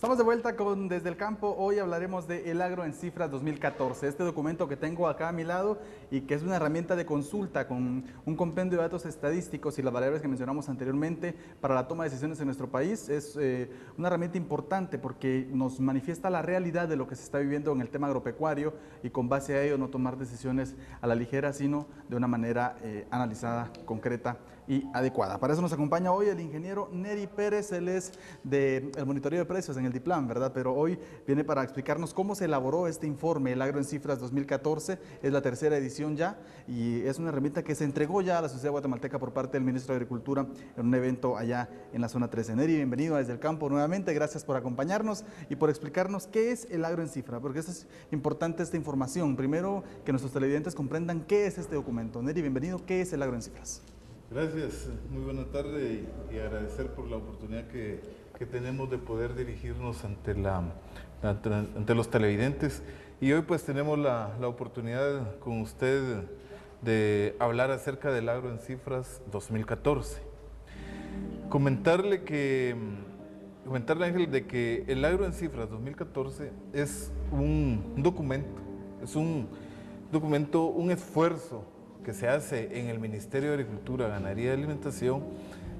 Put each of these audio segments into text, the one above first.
Estamos de vuelta con Desde el Campo. Hoy hablaremos de El Agro en Cifras 2014. Este documento que tengo acá a mi lado y que es una herramienta de consulta con un compendio de datos estadísticos y las variables que mencionamos anteriormente para la toma de decisiones en nuestro país. Es una herramienta importante porque nos manifiesta la realidad de lo que se está viviendo en el tema agropecuario y con base a ello no tomar decisiones a la ligera, sino de una manera analizada, concreta y adecuada. Para eso nos acompaña hoy el ingeniero Neri Pérez. Él es del monitoreo de precios en el DIPLAN, ¿verdad? Pero hoy viene para explicarnos cómo se elaboró este informe, El Agro en Cifras 2014. Es la tercera edición ya y es una herramienta que se entregó ya a la sociedad guatemalteca por parte del ministro de Agricultura en un evento allá en la zona 13. Neri, bienvenido a Desde el Campo nuevamente. Gracias por acompañarnos y por explicarnos qué es el agro en cifra, porque es importante esta información. Primero, que nuestros televidentes comprendan qué es este documento. Neri, bienvenido. ¿Qué es el agro en cifras? Gracias, muy buena tarde y agradecer por la oportunidad que tenemos de poder dirigirnos ante los televidentes. Y hoy pues tenemos la oportunidad con usted de hablar acerca del Agro en Cifras 2014. Comentarle Ángel, de que el Agro en Cifras 2014 es un documento, un esfuerzo que se hace en el Ministerio de Agricultura, Ganadería y Alimentación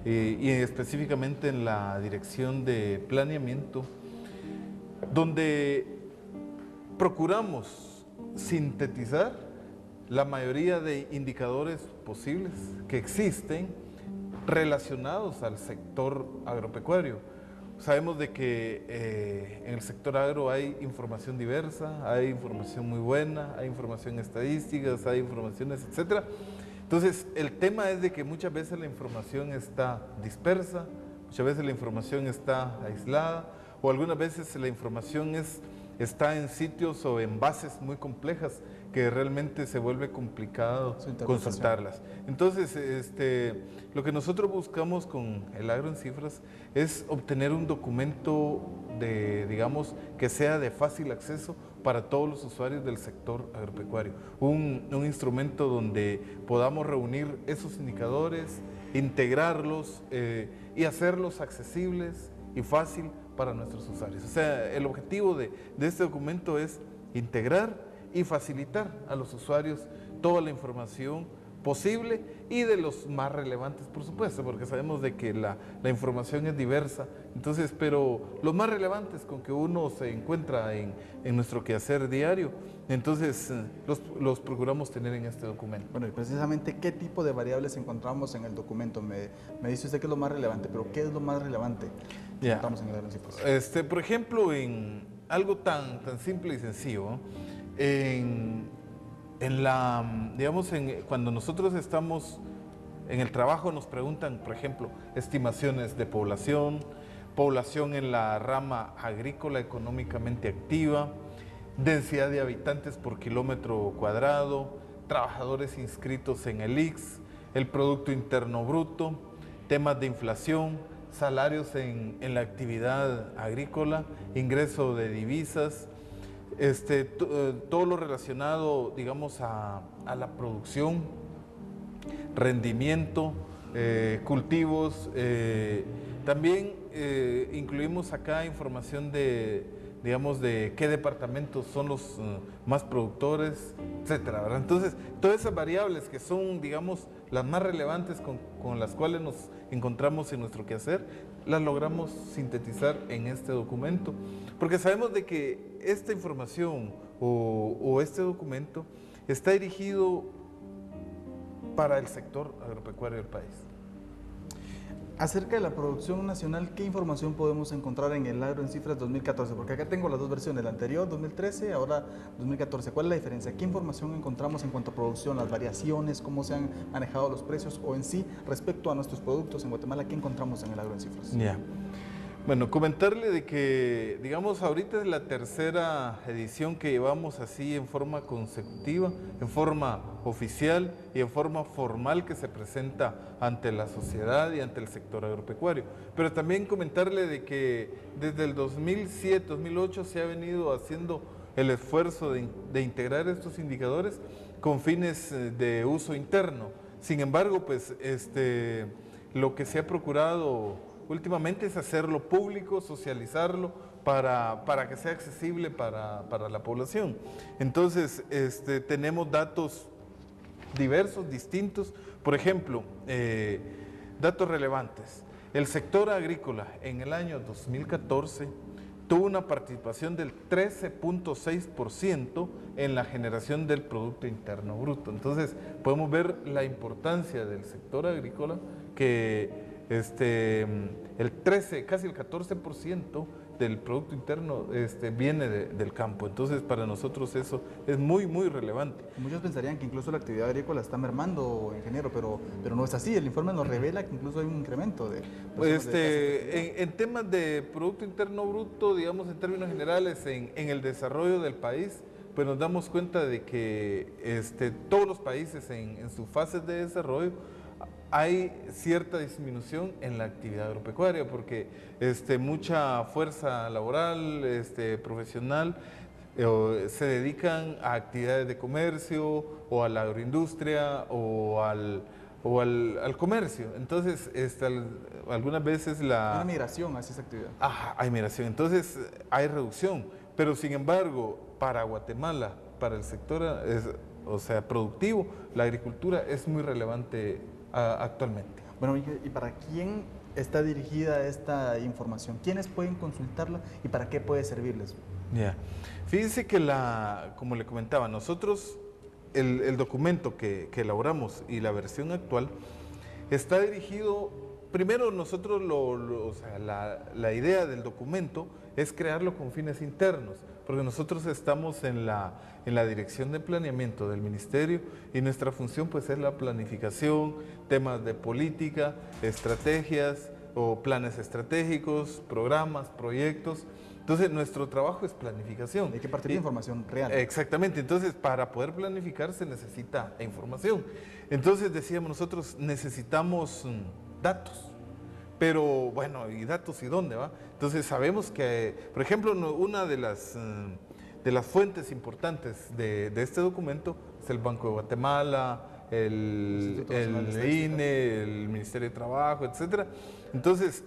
y específicamente en la Dirección de Planeamiento, donde procuramos sintetizar la mayoría de indicadores posibles que existen relacionados al sector agropecuario. Sabemos de que en el sector agro hay información diversa, hay información muy buena, hay información estadística, hay informaciones, etc. Entonces, el tema es de que muchas veces la información está dispersa, muchas veces la información está aislada, o algunas veces la información está en sitios o en bases muy complejas que realmente se vuelve complicado consultarlas. Entonces, lo que nosotros buscamos con el Agro en Cifras es obtener un documento digamos, que sea de fácil acceso para todos los usuarios del sector agropecuario. Un instrumento donde podamos reunir esos indicadores, integrarlos y hacerlos accesibles y fácil para nuestros usuarios. O sea, el objetivo de este documento es integrar y facilitar a los usuarios toda la información posible y de los más relevantes, por supuesto, porque sabemos de que la información es diversa, entonces, pero los más relevantes con que uno se encuentra en nuestro quehacer diario, entonces los procuramos tener en este documento. Bueno, y precisamente, ¿qué tipo de variables encontramos en el documento? Me dice usted que es lo más relevante, pero ¿qué es lo más relevante que encontramos en el agro en cifras? Por ejemplo, en algo tan simple y sencillo, ¿no? Cuando nosotros estamos en el trabajo nos preguntan, por ejemplo, estimaciones de población en la rama agrícola económicamente activa, densidad de habitantes por kilómetro cuadrado, trabajadores inscritos en el ICS, el Producto Interno Bruto, temas de inflación, salarios en la actividad agrícola, ingreso de divisas, todo lo relacionado, digamos, a la producción, rendimiento, cultivos. También incluimos acá información digamos, de qué departamentos son los más productores, etcétera, ¿verdad? Entonces, todas esas variables que son, digamos, las más relevantes con las cuales nos encontramos en nuestro quehacer, las logramos sintetizar en este documento, porque sabemos de que esta información o este documento está dirigido para el sector agropecuario del país. Acerca de la producción nacional, ¿qué información podemos encontrar en el Agro en Cifras 2014? Porque acá tengo las dos versiones, la anterior, 2013, ahora 2014. ¿Cuál es la diferencia? ¿Qué información encontramos en cuanto a producción, las variaciones, cómo se han manejado los precios o en sí respecto a nuestros productos en Guatemala? ¿Qué encontramos en el Agro en Cifras? Bueno, comentarle de que, digamos, ahorita es la tercera edición que llevamos así en forma consecutiva, en forma oficial y en forma formal que se presenta ante la sociedad y ante el sector agropecuario. Pero también comentarle de que desde el 2007, 2008 se ha venido haciendo el esfuerzo de integrar estos indicadores con fines de uso interno. Sin embargo, pues lo que se ha procurado últimamente es hacerlo público, socializarlo para que sea accesible para la población. Entonces, tenemos datos diversos, distintos. Por ejemplo, datos relevantes. El sector agrícola en el año 2014 tuvo una participación del 13.6% en la generación del Producto Interno Bruto. Entonces, podemos ver la importancia del sector agrícola, que el 13, casi el 14% del Producto Interno viene del campo. Entonces, para nosotros eso es muy, muy relevante. Muchos pensarían que incluso la actividad agrícola está mermando, ingeniero, pero no es así. El informe nos revela que incluso hay un incremento de... En temas de Producto Interno Bruto, digamos en términos generales, en el desarrollo del país, pues nos damos cuenta de que todos los países en sus fases de desarrollo hay cierta disminución en la actividad agropecuaria, porque mucha fuerza laboral, profesional, se dedican a actividades de comercio o a la agroindustria o al comercio. Entonces, algunas veces Hay una migración hacia esa actividad. Hay migración, entonces hay reducción, pero sin embargo, para Guatemala, para el sector productivo, la agricultura es muy relevante actualmente. Bueno, ¿y para quién está dirigida esta información? ¿Quiénes pueden consultarla y para qué puede servirles? Fíjense que como le comentaba, nosotros el documento que elaboramos y la versión actual está dirigido, primero nosotros la idea del documento es crearlo con fines internos, porque nosotros estamos en la dirección de planeamiento del ministerio y nuestra función pues es la planificación, temas de política, estrategias o planes estratégicos, programas, proyectos. Entonces, nuestro trabajo es planificación. Hay que partir de información real. Exactamente. Entonces, para poder planificar se necesita información. Entonces, decíamos nosotros, necesitamos datos. Pero, bueno, ¿y datos y dónde va? Entonces, sabemos que, por ejemplo, una de las fuentes importantes de este documento es el Banco de Guatemala, el INE, el Ministerio de Trabajo, etcétera. Entonces,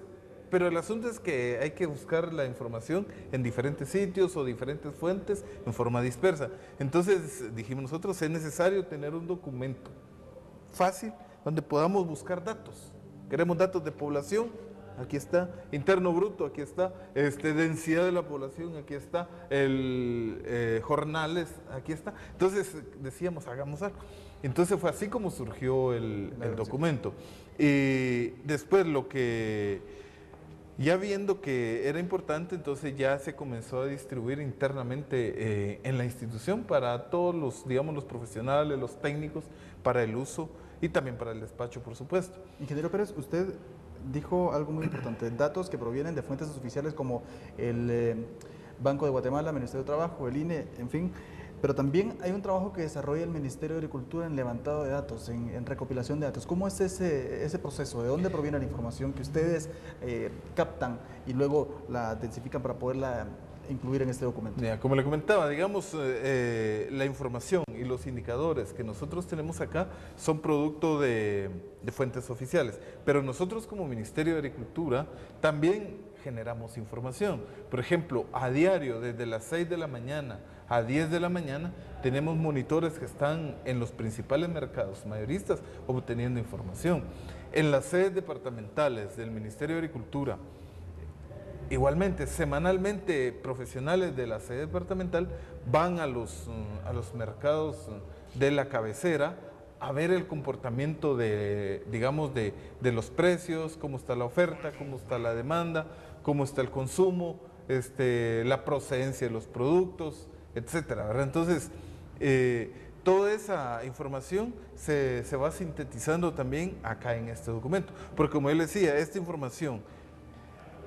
pero el asunto es que hay que buscar la información en diferentes sitios o diferentes fuentes en forma dispersa. Entonces dijimos nosotros, es necesario tener un documento fácil donde podamos buscar datos. Queremos datos de población, aquí está, interno bruto, aquí está, densidad de la población, aquí está, jornales, aquí está. Entonces decíamos, hagamos algo. Entonces fue así como surgió el documento. Y después ya viendo que era importante, entonces ya se comenzó a distribuir internamente en la institución para todos los profesionales, los técnicos, para el uso y también para el despacho, por supuesto. Ingeniero Pérez, usted dijo algo muy importante, datos que provienen de fuentes oficiales como el Banco de Guatemala, Ministerio de Trabajo, el INE, en fin, pero también hay un trabajo que desarrolla el Ministerio de Agricultura en levantado de datos, en recopilación de datos. ¿Cómo es ese proceso? ¿De dónde proviene la información que ustedes captan y luego la densifican para poderla incluir en este documento? Como le comentaba, la información y los indicadores que nosotros tenemos acá son producto de fuentes oficiales, pero nosotros como Ministerio de Agricultura también generamos información. Por ejemplo, a diario, desde las 6 de la mañana a 10 de la mañana, tenemos monitores que están en los principales mercados mayoristas obteniendo información. En las sedes departamentales del Ministerio de Agricultura, igualmente, semanalmente, profesionales de la sede departamental van a los mercados de la cabecera a ver el comportamiento de los precios, cómo está la oferta, cómo está la demanda, cómo está el consumo, la procedencia de los productos, etcétera, ¿verdad? Entonces, toda esa información se va sintetizando también acá en este documento, porque como yo le decía, esta información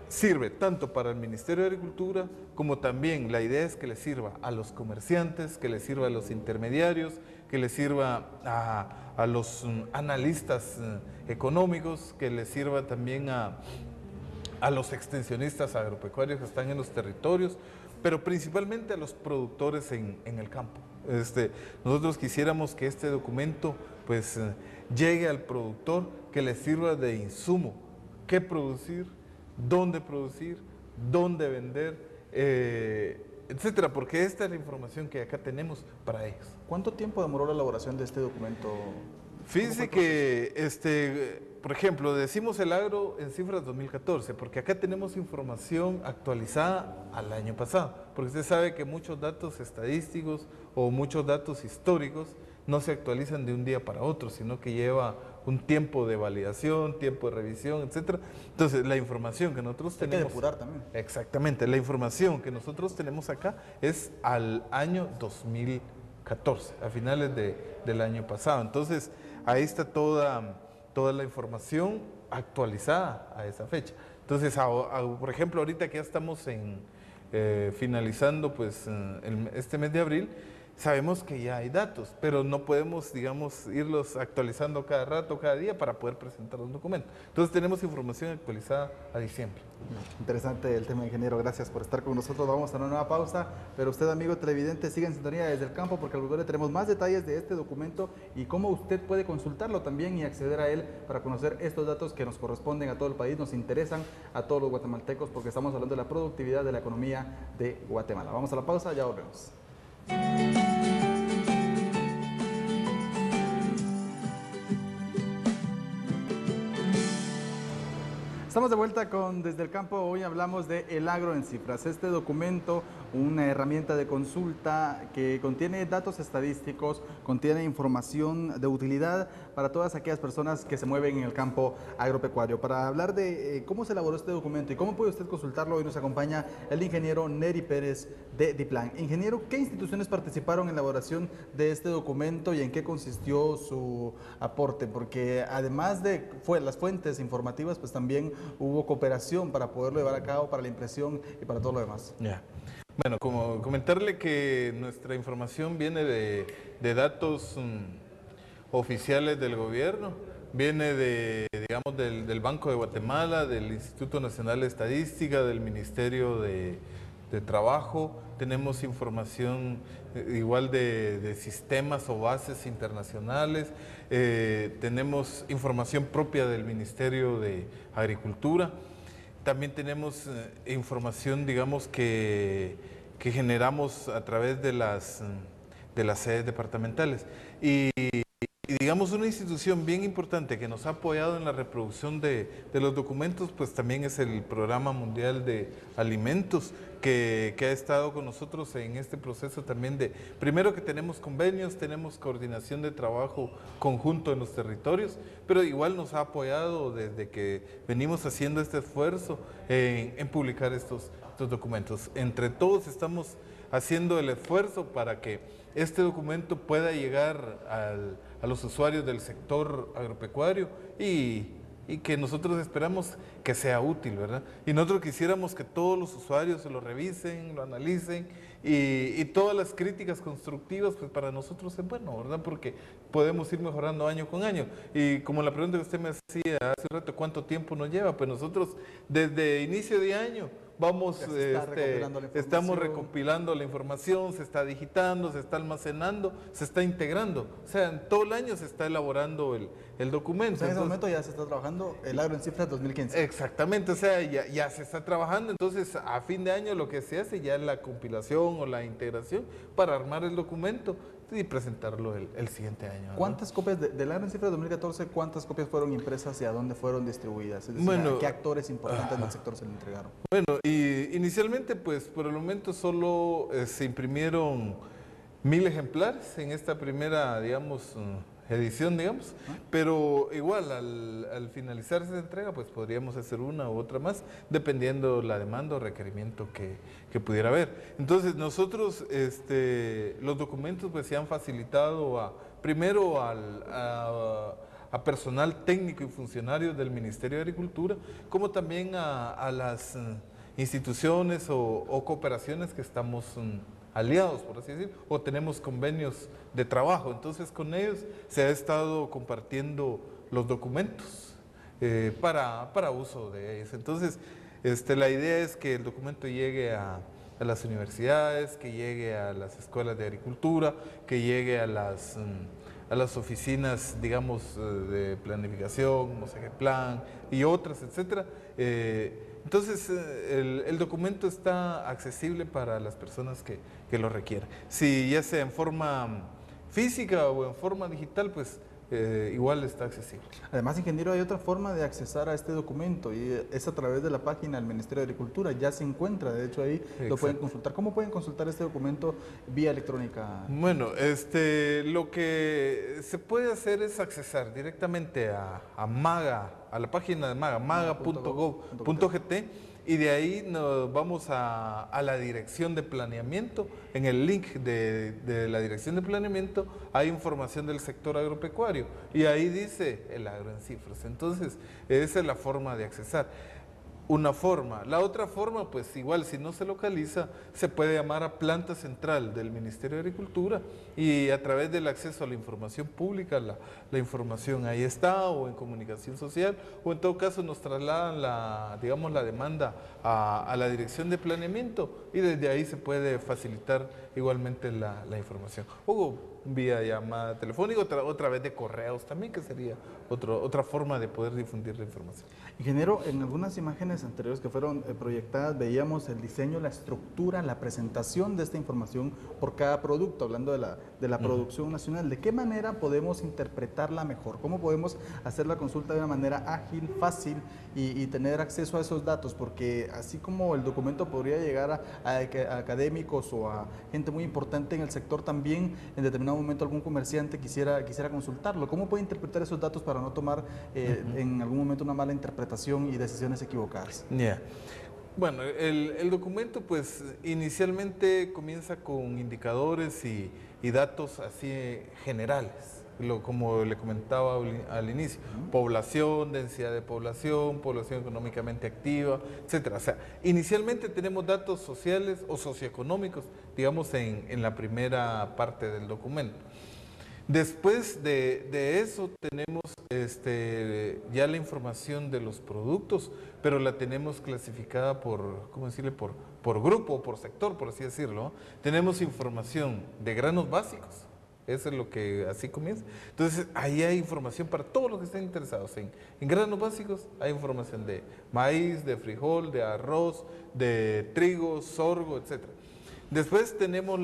sirve tanto para el Ministerio de Agricultura como también la idea es que le sirva a los comerciantes, que le sirva a los intermediarios, que le sirva a los analistas económicos, que le sirva también a los extensionistas agropecuarios que están en los territorios, pero principalmente a los productores en el campo. Nosotros quisiéramos que este documento pues llegue al productor, que le sirva de insumo, qué producir, dónde vender, etcétera, porque esta es la información que acá tenemos para ellos. ¿Cuánto tiempo demoró la elaboración de este documento? Fíjense que, por ejemplo, decimos el agro en cifras 2014, porque acá tenemos información actualizada al año pasado, porque usted sabe que muchos datos estadísticos o muchos datos históricos no se actualizan de un día para otro, sino que lleva un tiempo de validación, tiempo de revisión, etcétera. Entonces, la información que nosotros tenemos... Hay que depurar también. Exactamente, la información que nosotros tenemos acá es al año 2014, a finales del año pasado. Entonces, ahí está toda la información actualizada a esa fecha. Entonces, por ejemplo, ahorita que ya estamos finalizando pues, este mes de abril, sabemos que ya hay datos, pero no podemos, digamos, irlos actualizando cada rato, cada día para poder presentar un documento. Entonces tenemos información actualizada a diciembre. Interesante el tema, ingeniero. Gracias por estar con nosotros. Vamos a una nueva pausa, pero usted, amigo televidente, siga en sintonía desde el campo porque al volver tenemos más detalles de este documento y cómo usted puede consultarlo también y acceder a él para conocer estos datos que nos corresponden a todo el país, nos interesan a todos los guatemaltecos porque estamos hablando de la productividad de la economía de Guatemala. Vamos a la pausa, ya volvemos. Estamos de vuelta con Desde el Campo. Hoy hablamos de El Agro en Cifras. Este documento, una herramienta de consulta que contiene datos estadísticos, contiene información de utilidad para todas aquellas personas que se mueven en el campo agropecuario. Para hablar de cómo se elaboró este documento y cómo puede usted consultarlo, hoy nos acompaña el ingeniero Neri Pérez de Diplan. Ingeniero, ¿qué instituciones participaron en la elaboración de este documento y en qué consistió su aporte? Porque además de las fuentes informativas, pues también hubo cooperación para poderlo llevar a cabo, para la impresión y para todo lo demás. Ya. Bueno, como comentarle que nuestra información viene de datos oficiales del gobierno, viene digamos, del Banco de Guatemala, del Instituto Nacional de Estadística, del Ministerio de Trabajo. Tenemos información igual de sistemas o bases internacionales, tenemos información propia del Ministerio de Agricultura, también tenemos información, digamos, que generamos a través de las sedes departamentales. Y digamos, una institución bien importante que nos ha apoyado en la reproducción de los documentos, pues también es el Programa Mundial de Alimentos, que ha estado con nosotros en este proceso también primero que tenemos convenios, tenemos coordinación de trabajo conjunto en los territorios, pero igual nos ha apoyado desde que venimos haciendo este esfuerzo en publicar estos documentos. Entre todos estamos haciendo el esfuerzo para que este documento pueda llegar a los usuarios del sector agropecuario y que nosotros esperamos que sea útil, ¿verdad? Y nosotros quisiéramos que todos los usuarios se lo revisen, lo analicen y todas las críticas constructivas, pues para nosotros es bueno, ¿verdad? Porque podemos ir mejorando año con año. Y como la pregunta que usted me hacía hace un rato, ¿cuánto tiempo nos lleva? Pues nosotros desde inicio de año estamos recopilando la información, se está digitando, se está almacenando, se está integrando. O sea, en todo el año se está elaborando el documento. O sea, en ese momento ya se está trabajando el Agro en Cifras 2015. Exactamente, o sea, ya se está trabajando. Entonces, a fin de año lo que se hace ya es la compilación o la integración para armar el documento y presentarlo el siguiente año, ¿no? ¿Cuántas copias del Agro en Cifras 2014, cuántas copias fueron impresas y a dónde fueron distribuidas? Es decir, bueno, ¿a qué actores importantes del sector se le entregaron? Bueno, y inicialmente, pues por el momento solo se imprimieron 1000 ejemplares en esta primera, digamos, edición, digamos, pero igual al finalizar esa entrega, pues podríamos hacer una u otra más, dependiendo la demanda o requerimiento que pudiera haber. Entonces nosotros, los documentos pues se han facilitado primero a personal técnico y funcionarios del Ministerio de Agricultura, como también a las instituciones o cooperaciones que estamos aliados, por así decir, o tenemos convenios de trabajo. Entonces con ellos se ha estado compartiendo los documentos para uso de ellos. Entonces la idea es que el documento llegue a las universidades, que llegue a las escuelas de agricultura, que llegue a las oficinas, digamos, de planificación, como Plan y otras, etcétera, Entonces, el documento está accesible para las personas que lo requieran. Si ya sea en forma física o en forma digital, pues igual está accesible. Además, ingeniero, hay otra forma de accesar a este documento y es a través de la página del Ministerio de Agricultura. Ya se encuentra, de hecho ahí lo pueden consultar. ¿Cómo pueden consultar este documento vía electrónica? Bueno, lo que se puede hacer es accesar directamente a Maga, a la página de Maga, maga.gov.gt, y de ahí nos vamos a la dirección de planeamiento. En el link de la dirección de planeamiento hay información del sector agropecuario y ahí dice el agro en cifras. Entonces, esa es la forma de accesar. Una forma. La otra forma, pues igual si no se localiza, se puede llamar a planta central del Ministerio de Agricultura y a través del acceso a la información pública, la información ahí está, o en comunicación social, o en todo caso nos trasladan la demanda a la dirección de planeamiento y desde ahí se puede facilitar igualmente la información. O vía llamada telefónica, otra vez de correos también, que sería otra forma de poder difundir la información. Ingeniero, en algunas imágenes anteriores que fueron proyectadas veíamos el diseño, la estructura, la presentación de esta información por cada producto, hablando de la producción nacional. ¿De qué manera podemos interpretarla mejor? ¿Cómo podemos hacer la consulta de una manera ágil, fácil y tener acceso a esos datos? Porque así como el documento podría llegar a académicos o a gente muy importante en el sector, también en determinado momento algún comerciante quisiera consultarlo. ¿Cómo puede interpretar esos datos para no tomar en algún momento una mala interpretación y decisiones equivocadas? Bueno, el documento pues inicialmente comienza con indicadores y datos así generales, como le comentaba al inicio, población, densidad de población, población económicamente activa, etcétera. O sea, inicialmente tenemos datos sociales o socioeconómicos, digamos, en la primera parte del documento. Después de eso tenemos ya la información de los productos, pero la tenemos clasificada ¿cómo decirle? Por grupo, por sector, por así decirlo. Tenemos información de granos básicos, eso es lo que así comienza. Entonces, ahí hay información para todos los que estén interesados. En granos básicos hay información de maíz, de frijol, de arroz, de trigo, sorgo, etc. Después tenemos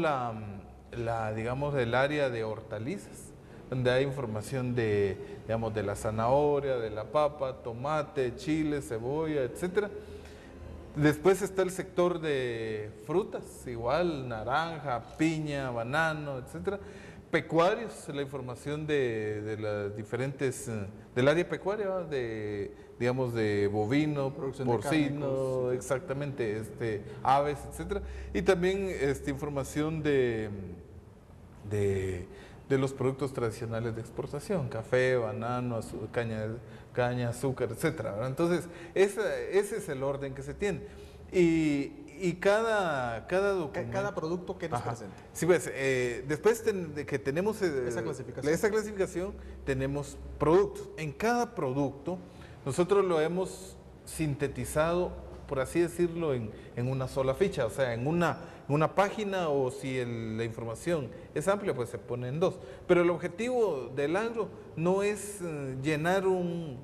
digamos, del área de hortalizas, donde hay información digamos, de la zanahoria, de la papa, tomate, chile, cebolla, etc. Después está el sector de frutas, igual, naranja, piña, banano, etc. Pecuarios, la información de las diferentes, del área pecuaria, digamos, de bovino, porcino, exactamente, aves, etc. Y también información de los productos tradicionales de exportación, café, banano, caña, azúcar, etc. Entonces, ese es el orden que se tiene. Y cada documento... Cada producto que nos presenta. Sí, pues, después de que tenemos esa clasificación, tenemos productos. En cada producto, nosotros lo hemos sintetizado, por así decirlo, en una sola ficha, o sea, en una página, o si la información es amplia, pues se pone en dos. Pero el objetivo del agro no es llenar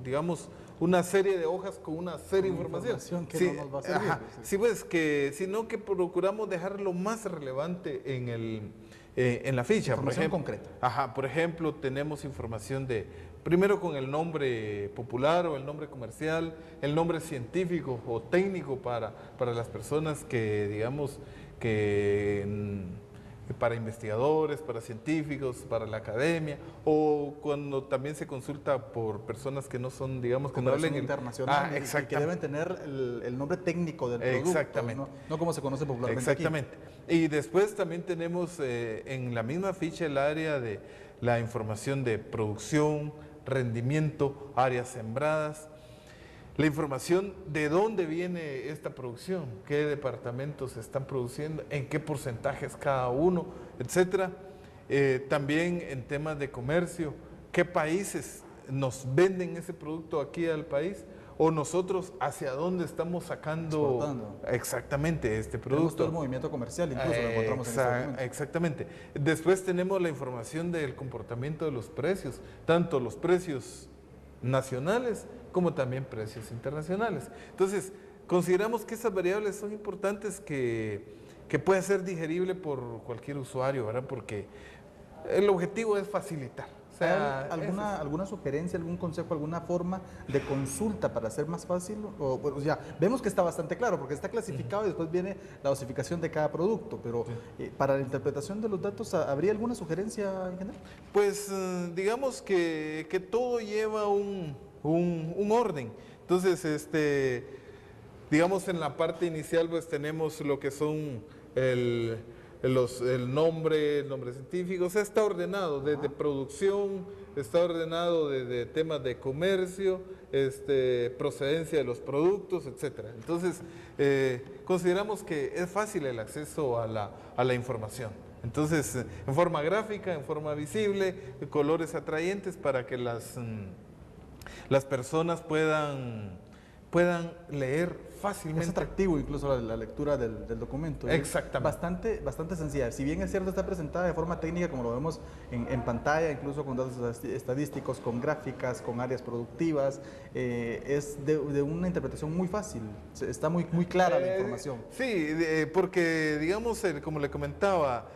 digamos, una serie de hojas con una serie de información que no nos va a servir. Sí, pues, sino que procuramos dejar lo más relevante en la ficha. Información concreta. Por ejemplo, tenemos información primero con el nombre popular o el nombre comercial, el nombre científico o técnico para las personas que, digamos, para investigadores, para científicos, para la academia, o cuando también se consulta por personas que no son, digamos, que no hablen internacional, y que deben tener el nombre técnico del producto. Exactamente. No como se conoce popularmente. Exactamente. Aquí. Y después también tenemos en la misma ficha el área de la información de producción, rendimiento, áreas sembradas, la información de dónde viene esta producción, qué departamentos están produciendo, en qué porcentajes cada uno, etcétera. También en temas de comercio, qué países nos venden ese producto aquí al país, o nosotros hacia dónde estamos sacando exactamente este producto. Tenemos todo el movimiento comercial, incluso lo encontramos en este momento. Exactamente. Después tenemos la información del comportamiento de los precios, tanto los precios nacionales como también precios internacionales. Entonces, consideramos que esas variables son importantes que puede ser digerible por cualquier usuario, ¿verdad? Porque el objetivo es facilitar. O sea, ¿Alguna sugerencia, algún consejo, alguna forma de consulta para hacer más fácil? O sea, vemos que está bastante claro porque está clasificado y después viene la dosificación de cada producto, pero para la interpretación de los datos, ¿habría alguna sugerencia en general? Pues digamos que todo lleva un orden. Entonces, digamos en la parte inicial pues tenemos lo que son el nombre científico, o sea, está ordenado desde producción, está ordenado desde temas de comercio, procedencia de los productos, etcétera. Entonces, consideramos que es fácil el acceso a la información. Entonces, en forma gráfica, en forma visible, colores atrayentes para que las personas puedan leer fácilmente. Es atractivo incluso la lectura del documento. Exactamente. Bastante sencilla. Si bien es cierto, está presentada de forma técnica, como lo vemos en pantalla, incluso con datos estadísticos, con gráficas, con áreas productivas, es de una interpretación muy fácil. Está muy clara la información. Sí, porque, digamos, como le comentaba,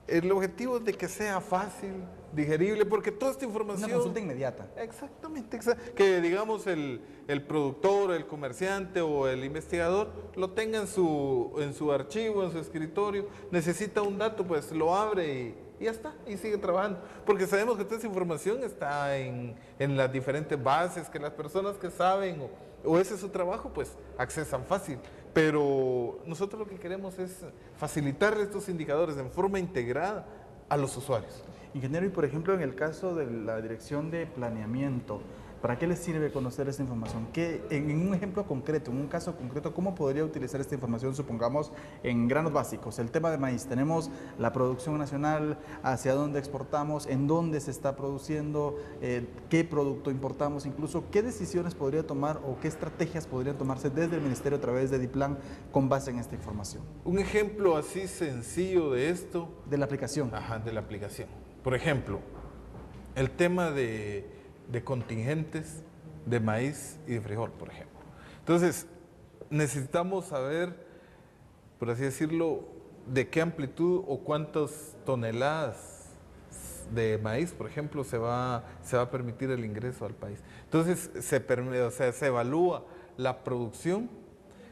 el objetivo es de que sea fácil, digerible, porque toda esta información... Una consulta inmediata. Exactamente, que digamos el productor, el comerciante o el investigador lo tenga en su archivo, en su escritorio, necesita un dato, pues lo abre y ya está, y sigue trabajando. Porque sabemos que toda esa información está en las diferentes bases, que las personas que saben o ese es su trabajo, pues accesan fácil. Pero nosotros lo que queremos es facilitar estos indicadores en forma integrada a los usuarios. Ingeniero, y por ejemplo, en el caso de la Dirección de Planeamiento, ¿para qué les sirve conocer esta información? En un ejemplo concreto, en un caso concreto, ¿cómo podría utilizar esta información, supongamos, en granos básicos? El tema de maíz, tenemos la producción nacional, hacia dónde exportamos, en dónde se está produciendo, qué producto importamos, incluso qué decisiones podría tomar o qué estrategias podrían tomarse desde el Ministerio a través de DIPLAN con base en esta información. Un ejemplo así sencillo de esto. De la aplicación. Ajá, de la aplicación. Por ejemplo, el tema de contingentes de maíz y de frijol, por ejemplo. Entonces, necesitamos saber, por así decirlo, de qué amplitud o cuántas toneladas de maíz, por ejemplo, se va a permitir el ingreso al país. Entonces, se evalúa la producción,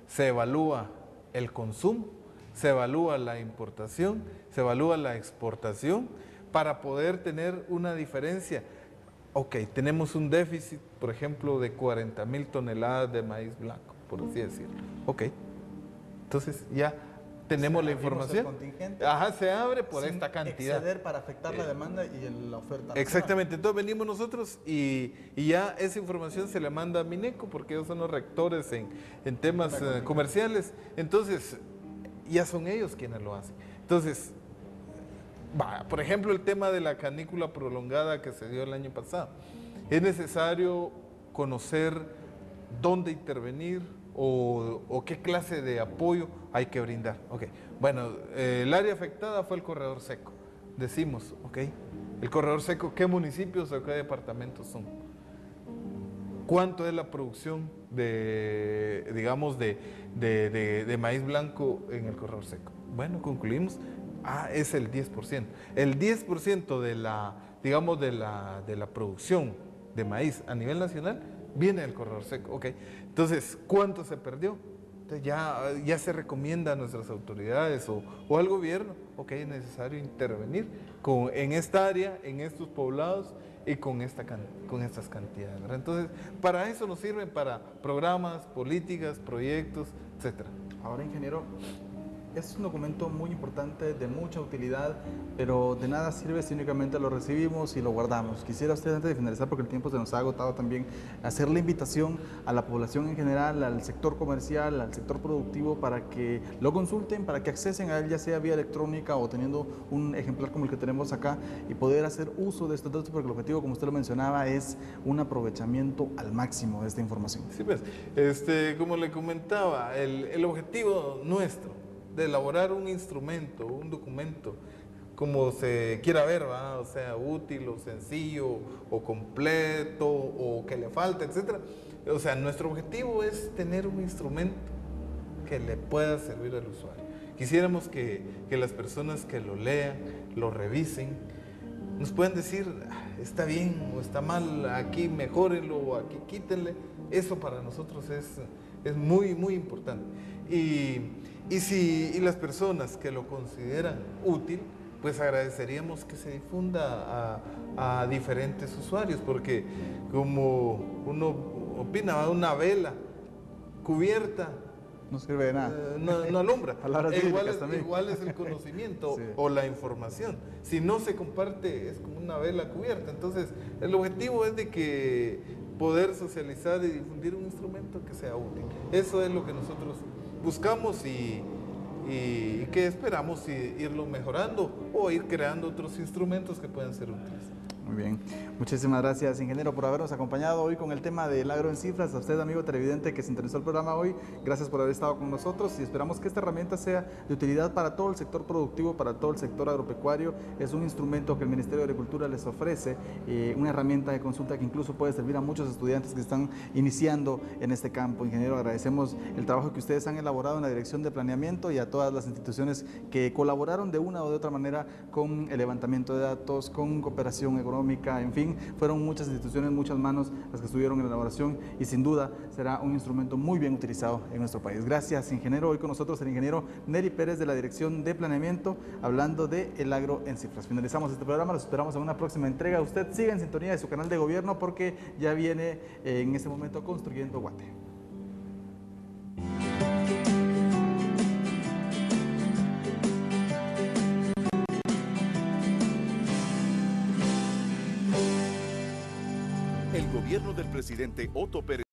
se evalúa el consumo, se evalúa la importación, se evalúa la exportación, para poder tener una diferencia. Ok, tenemos un déficit, por ejemplo, de 40,000 toneladas de maíz blanco, por así decirlo. Ok, entonces ya tenemos la información. Ajá, se abre por esta cantidad. Exceder para afectar la demanda y la oferta. Exactamente, entonces venimos nosotros y ya esa información se le manda a Mineco, porque ellos son los rectores en temas comerciales. Entonces, ya son ellos quienes lo hacen. Entonces, por ejemplo, el tema de la canícula prolongada que se dio el año pasado. Es necesario conocer dónde intervenir o qué clase de apoyo hay que brindar. Okay. Bueno, el área afectada fue el corredor seco. Decimos, ok, el corredor seco, ¿qué municipios o qué departamentos son? ¿Cuánto es la producción digamos, de maíz blanco en el corredor seco? Bueno, concluimos. Es el 10%. El 10% digamos, de la producción de maíz a nivel nacional viene del corredor seco. Okay. Entonces, ¿cuánto se perdió? Entonces ya se recomienda a nuestras autoridades o al gobierno, ok, es necesario intervenir en esta área, en estos poblados y con estas cantidades, ¿verdad? Entonces, para eso nos sirven para programas, políticas, proyectos, etcétera. Ahora, ingeniero, es un documento muy importante, de mucha utilidad, pero de nada sirve si únicamente lo recibimos y lo guardamos. Quisiera usted, antes de finalizar, porque el tiempo se nos ha agotado también, hacer la invitación a la población en general, al sector comercial, al sector productivo, para que lo consulten, para que accesen a él, ya sea vía electrónica o teniendo un ejemplar como el que tenemos acá, y poder hacer uso de estos datos, porque el objetivo, como usted lo mencionaba, es un aprovechamiento al máximo de esta información. Sí, pues, como le comentaba, el objetivo nuestro de elaborar un instrumento, un documento, como se quiera ver, ¿va? O sea, útil o sencillo o completo o que le falta, etcétera. O sea, nuestro objetivo es tener un instrumento que le pueda servir al usuario. Quisiéramos que las personas que lo lean, lo revisen, nos puedan decir, está bien o está mal, aquí mejórenlo o aquí quítenle. Eso para nosotros es muy, muy importante. Y las personas que lo consideran útil, pues agradeceríamos que se difunda a diferentes usuarios, porque como uno opina, una vela cubierta no sirve de nada. No alumbra. También. Igual es el conocimiento Sí. o la información. Si no se comparte, es como una vela cubierta. Entonces, el objetivo es de que poder socializar y difundir un instrumento que sea útil. Eso es lo que nosotros buscamos y que esperamos irlo mejorando o ir creando otros instrumentos que puedan ser útiles. Muy bien, muchísimas gracias, ingeniero, por habernos acompañado hoy con el tema del agro en cifras. A usted, amigo televidente que sintonizó el programa hoy, gracias por haber estado con nosotros y esperamos que esta herramienta sea de utilidad para todo el sector productivo, para todo el sector agropecuario. Es un instrumento que el Ministerio de Agricultura les ofrece, una herramienta de consulta que incluso puede servir a muchos estudiantes que están iniciando en este campo. Ingeniero, agradecemos el trabajo que ustedes han elaborado en la Dirección de Planeamiento y a todas las instituciones que colaboraron de una o de otra manera con el levantamiento de datos, con cooperación económica, en fin, fueron muchas instituciones, muchas manos las que estuvieron en la elaboración y sin duda será un instrumento muy bien utilizado en nuestro país. Gracias, ingeniero. Hoy con nosotros el ingeniero Neri Pérez de la Dirección de Planeamiento, hablando de el agro en cifras. Finalizamos este programa, los esperamos en una próxima entrega. Usted siga en sintonía de su canal de gobierno porque ya viene en este momento Construyendo Guate. El gobierno del presidente Otto Pérez